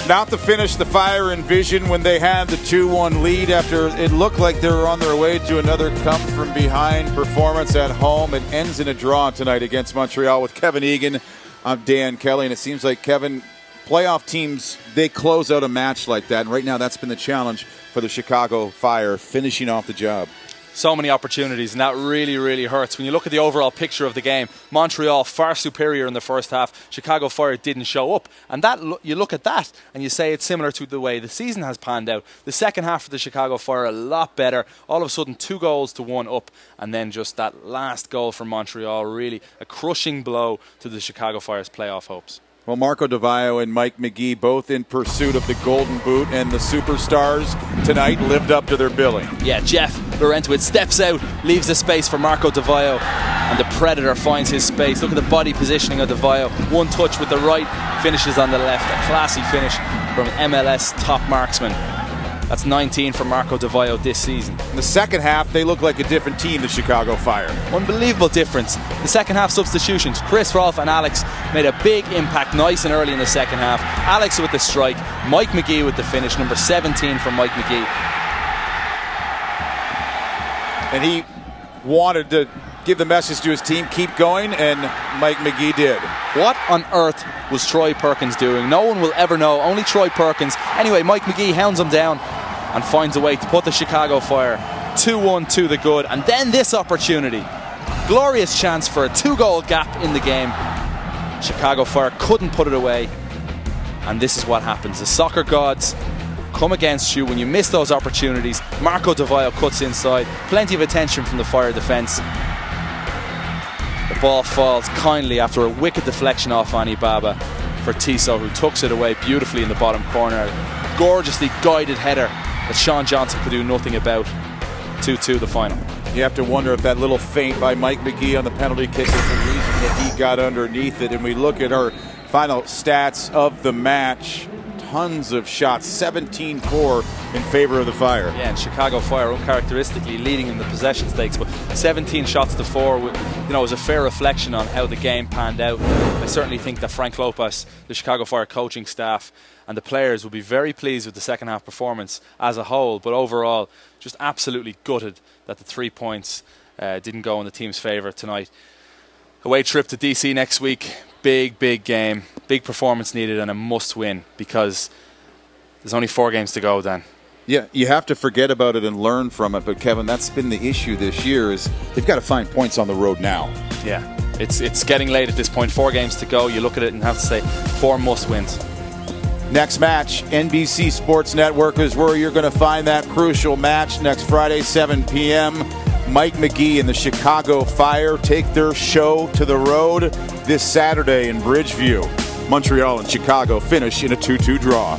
Not the finish the Fire envisioned when they had the 2-1 lead after it looked like they were on their way to another come-from-behind performance at home. It ends in a draw tonight against Montreal. With Kevin Egan, I'm Dan Kelly, and it seems like, Kevin, playoff teams, they close out a match like that. And right now that's been the challenge for the Chicago Fire, finishing off the job. So many opportunities, and that really, really hurts. When you look at the overall picture of the game, Montreal far superior in the first half. Chicago Fire didn't show up. And that you look at that and you say it's similar to the way the season has panned out. The second half of the Chicago Fire a lot better. All of a sudden 2-1 up, and then just that last goal from Montreal, really a crushing blow to the Chicago Fire's playoff hopes. Well, Marco DeVio and Mike McGee both in pursuit of the Golden Boot, and the Superstars tonight lived up to their billing. Yeah, Jeff Laurentowicz steps out, leaves the space for Marco DeVio, and the Predator finds his space. Look at the body positioning of DeVio. One touch with the right, finishes on the left. A classy finish from MLS top marksman. That's 19 for Marco DeVio this season. In the second half, they look like a different team, the Chicago Fire. Unbelievable difference. The second half substitutions. Chris Rolfe and Alex made a big impact nice and early in the second half. Alex with the strike, Mike McGee with the finish, number 17 for Mike McGee. And he wanted to give the message to his team, keep going, and Mike McGee did. What on earth was Troy Perkins doing? No one will ever know, only Troy Perkins. Anyway, Mike McGee hounds him down and finds a way to put the Chicago Fire 2-1 to the good. And then this opportunity. Glorious chance for a 2-goal gap in the game. Chicago Fire couldn't put it away. And this is what happens. The soccer gods come against you when you miss those opportunities. Marco DeVio cuts inside. Plenty of attention from the Fire defence. The ball falls kindly after a wicked deflection off Ani Baba for Tissot, who tucks it away beautifully in the bottom corner. Gorgeously guided header that Sean Johnson could do nothing about. 2-2 the final. You have to wonder if that little feint by Mike McGee on the penalty kick is the reason that he got underneath it. And we look at our final stats of the match. Tons of shots, 17-4 in favor of the Fire. Yeah, and Chicago Fire uncharacteristically leading in the possession stakes, but 17 shots to 4, was a fair reflection on how the game panned out. I certainly think that Frank Lopez, the Chicago Fire coaching staff, and the players will be very pleased with the second half performance as a whole, but overall just absolutely gutted that the 3 points didn't go in the team's favour tonight. Away trip to DC next week. Big game, big performance needed, and a must win, because there's only 4 games to go then. Yeah, you have to forget about it and learn from it, but Kevin, that's been the issue this year, is they've got to find points on the road now. Yeah, it's getting late at this point. 4 games to go. You look at it and have to say 4 must wins. Next match, NBC Sports Network is where you're going to find that crucial match next Friday, 7 p.m. Mike McGee and the Chicago Fire take their show to the road this Saturday in Bridgeview. Montreal and Chicago finish in a 2-2 draw.